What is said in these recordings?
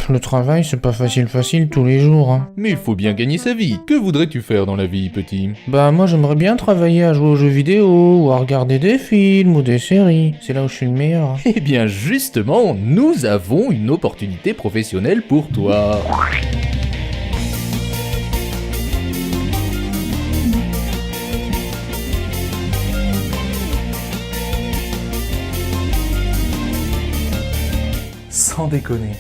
Le travail, c'est pas facile tous les jours, hein. Mais il faut bien gagner sa vie. Que voudrais-tu faire dans la vie, petit? Bah moi j'aimerais bien travailler à jouer aux jeux vidéo, ou à regarder des films ou des séries. C'est là où je suis le meilleur. Eh bien justement, nous avons une opportunité professionnelle pour toi. Sans déconner.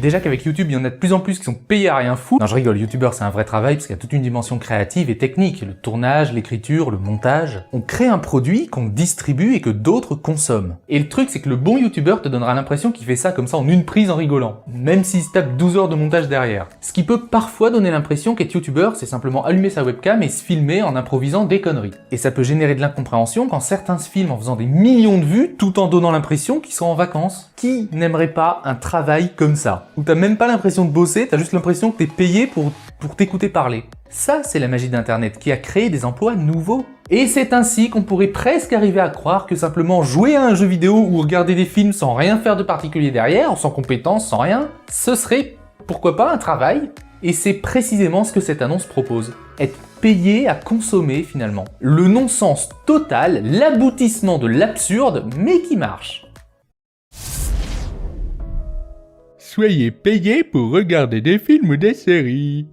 Déjà qu'avec YouTube, il y en a de plus en plus qui sont payés à rien foutre. Non, je rigole, YouTubeur, c'est un vrai travail parce qu'il y a toute une dimension créative et technique. Le tournage, l'écriture, le montage. On crée un produit qu'on distribue et que d'autres consomment. Et le truc, c'est que le bon YouTubeur te donnera l'impression qu'il fait ça comme ça en une prise en rigolant. Même s'il se tape 12 heures de montage derrière. Ce qui peut parfois donner l'impression qu'être YouTubeur, c'est simplement allumer sa webcam et se filmer en improvisant des conneries. Et ça peut générer de l'incompréhension quand certains se filment en faisant des millions de vues tout en donnant l'impression qu'ils sont en vacances. Qui n'aimerait pas un travail comme ça? Où t'as même pas l'impression de bosser, t'as juste l'impression que t'es payé pour t'écouter parler. Ça, c'est la magie d'Internet qui a créé des emplois nouveaux. Et c'est ainsi qu'on pourrait presque arriver à croire que simplement jouer à un jeu vidéo ou regarder des films sans rien faire de particulier derrière, sans compétences, sans rien, ce serait, pourquoi pas, un travail. Et c'est précisément ce que cette annonce propose. Être payé à consommer finalement. Le non-sens total, l'aboutissement de l'absurde, mais qui marche. Soyez payé pour regarder des films ou des séries.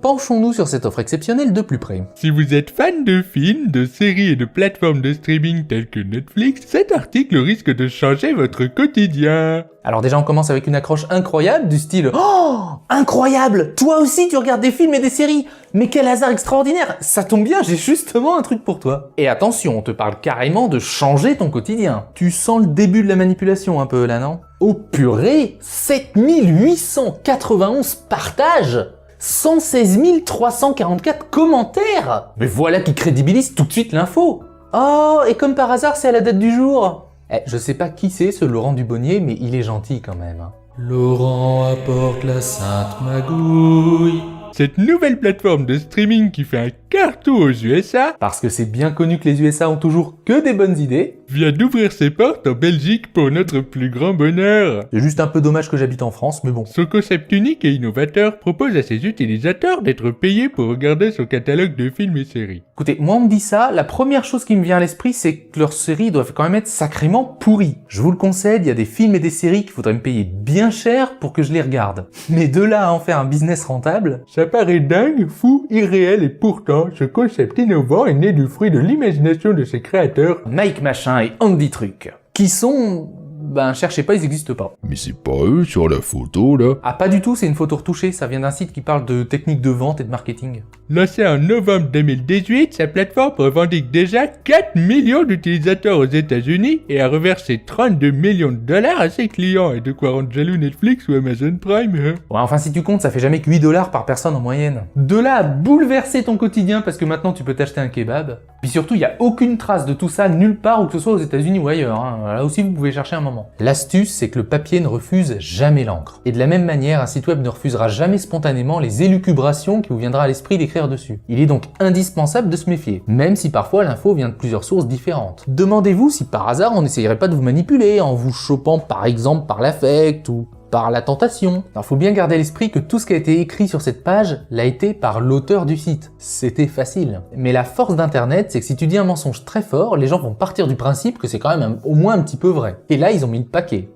Penchons-nous sur cette offre exceptionnelle de plus près. Si vous êtes fan de films, de séries et de plateformes de streaming telles que Netflix, cet article risque de changer votre quotidien. Alors déjà on commence avec une accroche incroyable du style « Oh, incroyable! Toi aussi tu regardes des films et des séries! Mais quel hasard extraordinaire! Ça tombe bien, j'ai justement un truc pour toi! » Et attention, on te parle carrément de changer ton quotidien. Tu sens le début de la manipulation un peu là, non? Oh purée! 7891 partages! 116 344 commentaires! Mais voilà qui crédibilise tout de suite l'info! Oh, et comme par hasard, c'est à la date du jour! Je sais pas qui c'est ce Laurent Dubonnier, mais il est gentil quand même. Laurent apporte la sainte magouille. Cette nouvelle plateforme de streaming qui fait un carton aux USA, parce que c'est bien connu que les USA ont toujours que des bonnes idées, vient d'ouvrir ses portes en Belgique pour notre plus grand bonheur. C'est juste un peu dommage que j'habite en France, mais bon. Son concept unique et innovateur propose à ses utilisateurs d'être payés pour regarder son catalogue de films et séries. Écoutez, moi on me dit ça, la première chose qui me vient à l'esprit, c'est que leurs séries doivent quand même être sacrément pourries. Je vous le concède, il y a des films et des séries qu'il faudrait me payer bien cher pour que je les regarde. Mais de là à en faire un business rentable... Ça paraît dingue, fou, irréel et pourtant, ce concept innovant est né du fruit de l'imagination de ses créateurs, Mike Machin et Andy Truc, qui sont... Ben, cherchez pas, ils existent pas. Mais c'est pas eux sur la photo, là. Ah, pas du tout, c'est une photo retouchée, ça vient d'un site qui parle de techniques de vente et de marketing. Lancée en novembre 2018, sa plateforme revendique déjà 4 millions d'utilisateurs aux États-Unis et a reversé 32 millions de dollars à ses clients, et de quoi rendre jaloux Netflix ou Amazon Prime, hein. Ouais, enfin si tu comptes, ça fait jamais que 8 $ par personne en moyenne. De là à bouleverser ton quotidien parce que maintenant tu peux t'acheter un kebab. Puis surtout, il y a aucune trace de tout ça nulle part, où que ce soit aux États-Unis ou ailleurs, hein. Là aussi vous pouvez chercher un moment. L'astuce, c'est que le papier ne refuse jamais l'encre. Et de la même manière, un site web ne refusera jamais spontanément les élucubrations qui vous viendra à l'esprit d'écrire dessus. Il est donc indispensable de se méfier, même si parfois l'info vient de plusieurs sources différentes. Demandez-vous si par hasard on n'essayerait pas de vous manipuler en vous chopant par exemple par l'affect ou par la tentation. Alors faut bien garder à l'esprit que tout ce qui a été écrit sur cette page l'a été par l'auteur du site. C'était facile. Mais la force d'internet, c'est que si tu dis un mensonge très fort, les gens vont partir du principe que c'est quand même au moins un petit peu vrai. Et là, ils ont mis le paquet.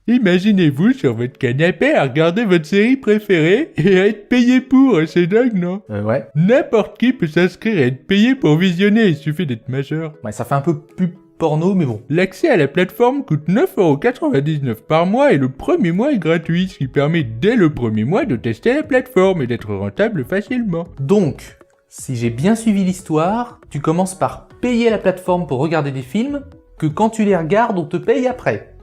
Imaginez-vous sur votre canapé à regarder votre série préférée et à être payé pour, c'est dingue, non? Ouais. N'importe qui peut s'inscrire et être payé pour visionner, il suffit d'être majeur. Ouais, ça fait un peu pub porno, mais bon. L'accès à la plateforme coûte 9,99 € par mois et le premier mois est gratuit, ce qui permet dès le premier mois de tester la plateforme et d'être rentable facilement. Donc, si j'ai bien suivi l'histoire, tu commences par payer la plateforme pour regarder des films, que quand tu les regardes, on te paye après.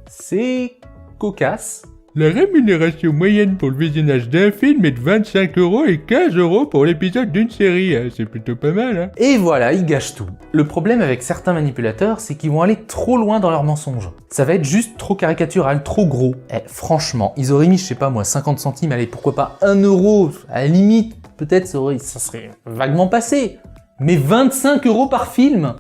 C'est cocasse. La rémunération moyenne pour le visionnage d'un film est de 25 € et 15 € pour l'épisode d'une série, hein. C'est plutôt pas mal, hein. Et voilà, ils gâchent tout. Le problème avec certains manipulateurs, c'est qu'ils vont aller trop loin dans leurs mensonges. Ça va être juste trop caricatural, trop gros. Franchement, ils auraient mis, je sais pas moi, 50 centimes, allez, pourquoi pas 1 €, à la limite, peut-être ça serait vaguement passé. Mais 25 € par film!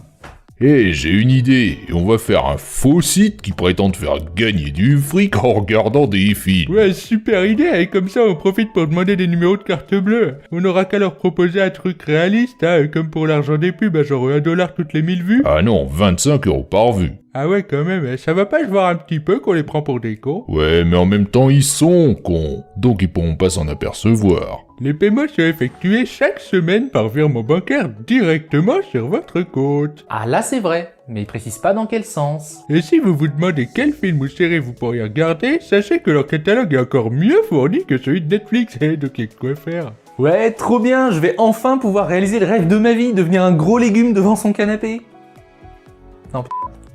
Eh, j'ai une idée, et on va faire un faux site qui prétend te faire gagner du fric en regardant des films. Ouais, super idée, et comme ça on profite pour demander des numéros de carte bleue. On n'aura qu'à leur proposer un truc réaliste, hein, comme pour l'argent des pubs, genre $1 toutes les 1000 vues. Ah non, 25 € par vue. Ah ouais, quand même, ça va pas se voir un petit peu qu'on les prend pour des cons? Ouais, mais en même temps, ils sont cons, donc ils pourront pas s'en apercevoir. Les paiements sont effectués chaque semaine par virement bancaire directement sur votre compte. Ah là c'est vrai, mais il précise pas dans quel sens. Et si vous vous demandez quel film ou série vous pourriez regarder, sachez que leur catalogue est encore mieux fourni que celui de Netflix, et donc il y a de quoi faire. Ouais, trop bien, je vais enfin pouvoir réaliser le rêve de ma vie, devenir un gros légume devant son canapé. Non,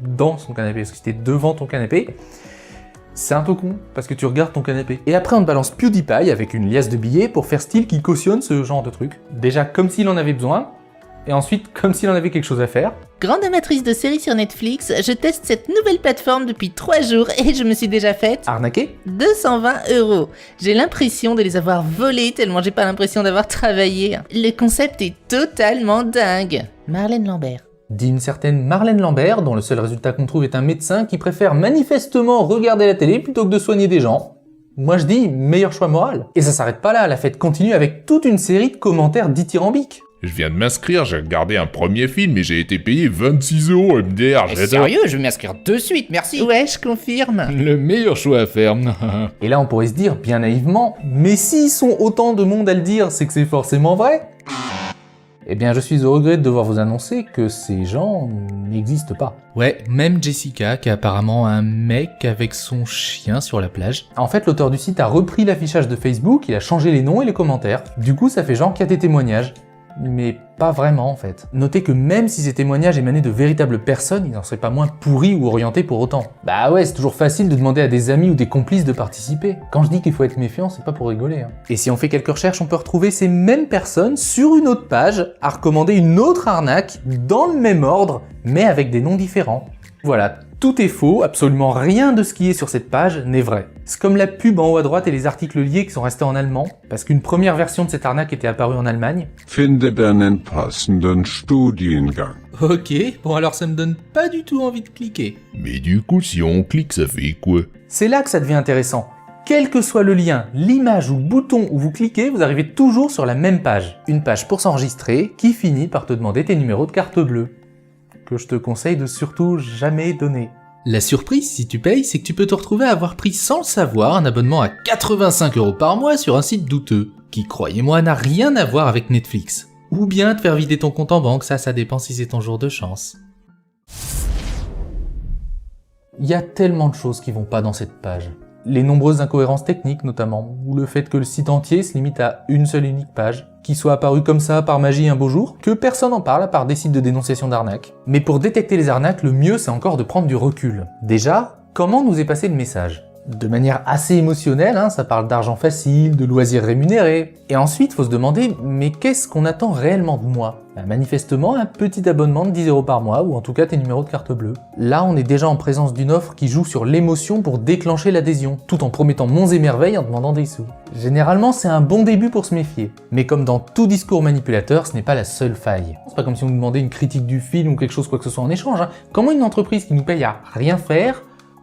dans son canapé, parce que c'était devant ton canapé. C'est un peu con, parce que tu regardes ton canapé. Et après on te balance PewDiePie avec une liasse de billets pour faire style qui cautionne ce genre de truc. Déjà comme s'il en avait besoin, et ensuite comme s'il en avait quelque chose à faire. Grande amatrice de séries sur Netflix, je teste cette nouvelle plateforme depuis 3 jours et je me suis déjà faite Arnaqué 220 €. J'ai l'impression de les avoir volés tellement j'ai pas l'impression d'avoir travaillé. Le concept est totalement dingue. Marlène Lambert. Dit une certaine Marlène Lambert, dont le seul résultat qu'on trouve est un médecin qui préfère manifestement regarder la télé plutôt que de soigner des gens. Moi je dis, meilleur choix moral. Et ça s'arrête pas là, la fête continue avec toute une série de commentaires dithyrambiques. Je viens de m'inscrire, j'ai regardé un premier film et j'ai été payé 26 € MDR, j'adore. Sérieux, je vais m'inscrire de suite, merci. Ouais, je confirme. Le meilleur choix à faire. Et là on pourrait se dire, bien naïvement, mais s'ils sont autant de monde à le dire, c'est que c'est forcément vrai. Eh bien je suis au regret de devoir vous annoncer que ces gens n'existent pas. Ouais, même Jessica, qui a apparemment un mec avec son chien sur la plage. En fait, l'auteur du site a repris l'affichage de Facebook, il a changé les noms et les commentaires. Du coup, ça fait genre qu'il y a des témoignages. Mais pas vraiment en fait. Notez que même si ces témoignages émanaient de véritables personnes, ils n'en seraient pas moins pourris ou orientés pour autant. Bah ouais, c'est toujours facile de demander à des amis ou des complices de participer. Quand je dis qu'il faut être méfiant, c'est pas pour rigoler. Et si on fait quelques recherches, on peut retrouver ces mêmes personnes sur une autre page à recommander une autre arnaque dans le même ordre, mais avec des noms différents. Voilà, tout est faux, absolument rien de ce qui est sur cette page n'est vrai. C'est comme la pub en haut à droite et les articles liés qui sont restés en allemand, parce qu'une première version de cette arnaque était apparue en Allemagne. Finde einen passenden Studiengang. Ok, bon alors ça me donne pas du tout envie de cliquer. Mais du coup, si on clique, ça fait quoi? C'est là que ça devient intéressant. Quel que soit le lien, l'image ou le bouton où vous cliquez, vous arrivez toujours sur la même page. Une page pour s'enregistrer qui finit par te demander tes numéros de carte bleue. Que je te conseille de surtout jamais donner. La surprise, si tu payes, c'est que tu peux te retrouver à avoir pris sans le savoir un abonnement à 85 € par mois sur un site douteux, qui, croyez-moi, n'a rien à voir avec Netflix. Ou bien te faire vider ton compte en banque, ça dépend si c'est ton jour de chance. Il y a tellement de choses qui vont pas dans cette page. Les nombreuses incohérences techniques notamment, ou le fait que le site entier se limite à une seule unique page, qui soit apparue comme ça par magie un beau jour, que personne n'en parle à part des sites de dénonciation d'arnaques. Mais pour détecter les arnaques, le mieux c'est encore de prendre du recul. Déjà, comment nous est passé le message ? De manière assez émotionnelle, ça parle d'argent facile, de loisirs rémunérés. Et ensuite, faut se demander, mais qu'est-ce qu'on attend réellement de moi ? Manifestement, un petit abonnement de 10 € par mois, ou en tout cas tes numéros de carte bleue. Là, on est déjà en présence d'une offre qui joue sur l'émotion pour déclencher l'adhésion, tout en promettant monts et merveilles en demandant des sous. Généralement, c'est un bon début pour se méfier. Mais comme dans tout discours manipulateur, ce n'est pas la seule faille. C'est pas comme si on nous demandait une critique du film ou quelque chose quoi que ce soit en échange. Comment une entreprise qui nous paye à rien faire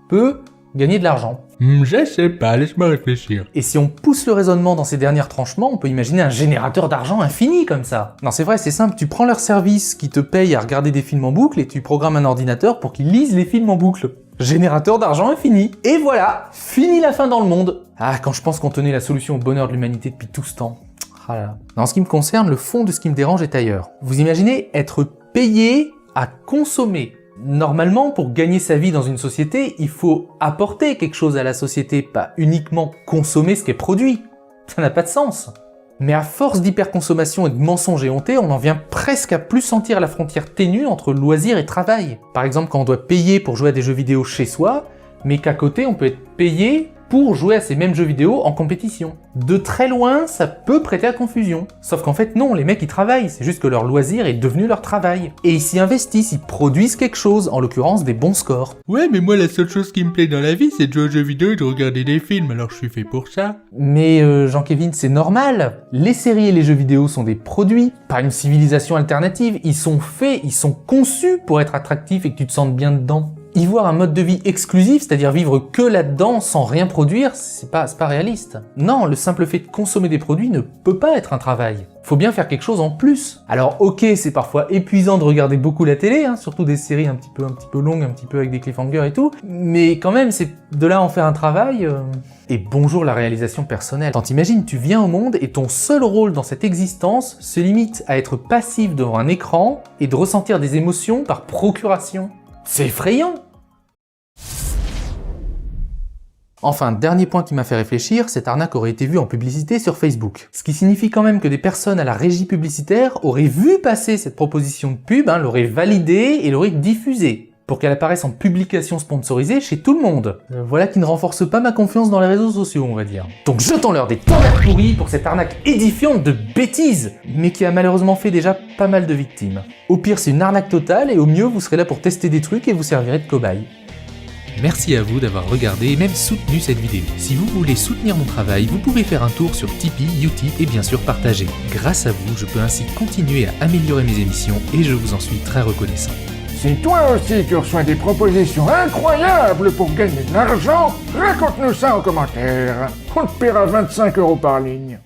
peut gagner de l'argent? Je sais pas, laisse-moi réfléchir. Et si on pousse le raisonnement dans ces derniers tranchements, on peut imaginer un générateur d'argent infini comme ça. Non, c'est vrai, c'est simple, tu prends leur service qui te paye à regarder des films en boucle et tu programmes un ordinateur pour qu'il lise les films en boucle. Générateur d'argent infini. Et voilà, fini la fin dans le monde. Ah, quand je pense qu'on tenait la solution au bonheur de l'humanité depuis tout ce temps. Ah là là. En ce qui me concerne, le fond de ce qui me dérange est ailleurs. Vous imaginez être payé à consommer. Normalement, pour gagner sa vie dans une société, il faut apporter quelque chose à la société, pas uniquement consommer ce qui est produit. Ça n'a pas de sens. Mais à force d'hyperconsommation et de mensonges éhontés, on en vient presque à plus sentir la frontière ténue entre loisir et travail. Par exemple, quand on doit payer pour jouer à des jeux vidéo chez soi, mais qu'à côté on peut être payé pour jouer à ces mêmes jeux vidéo en compétition. De très loin, ça peut prêter à confusion. Sauf qu'en fait non, les mecs ils travaillent, c'est juste que leur loisir est devenu leur travail. Et ils s'y investissent, ils produisent quelque chose, en l'occurrence des bons scores. Ouais, mais moi, la seule chose qui me plaît dans la vie, c'est de jouer aux jeux vidéo et de regarder des films, alors je suis fait pour ça. Mais Jean-Kévin, c'est normal. Les séries et les jeux vidéo sont des produits, pas une civilisation alternative. Ils sont faits, ils sont conçus pour être attractifs et que tu te sentes bien dedans. Y voir un mode de vie exclusif, c'est-à-dire vivre que là-dedans sans rien produire, c'est pas réaliste. Non, le simple fait de consommer des produits ne peut pas être un travail. Faut bien faire quelque chose en plus. Alors ok, c'est parfois épuisant de regarder beaucoup la télé, hein, surtout des séries un petit peu longues, un petit peu avec des cliffhangers et tout, mais quand même, c'est de là à en faire un travail... Et bonjour la réalisation personnelle. Quand t'imagines, tu viens au monde et ton seul rôle dans cette existence se limite à être passif devant un écran et de ressentir des émotions par procuration. C'est effrayant! Enfin, dernier point qui m'a fait réfléchir, cette arnaque aurait été vue en publicité sur Facebook. Ce qui signifie quand même que des personnes à la régie publicitaire auraient vu passer cette proposition de pub, l'auraient validée et l'auraient diffusée, pour qu'elle apparaisse en publication sponsorisée chez tout le monde. Voilà qui ne renforce pas ma confiance dans les réseaux sociaux, on va dire. Donc jetons-leur des tonnerres pourris pour cette arnaque édifiante de bêtises, mais qui a malheureusement fait déjà pas mal de victimes. Au pire, c'est une arnaque totale, et au mieux, vous serez là pour tester des trucs et vous servirez de cobaye. Merci à vous d'avoir regardé et même soutenu cette vidéo. Si vous voulez soutenir mon travail, vous pouvez faire un tour sur Tipeee, Utip et bien sûr partager. Grâce à vous, je peux ainsi continuer à améliorer mes émissions et je vous en suis très reconnaissant. Si toi aussi tu reçois des propositions incroyables pour gagner de l'argent, raconte-nous ça en commentaire. On te paiera 25 € par ligne.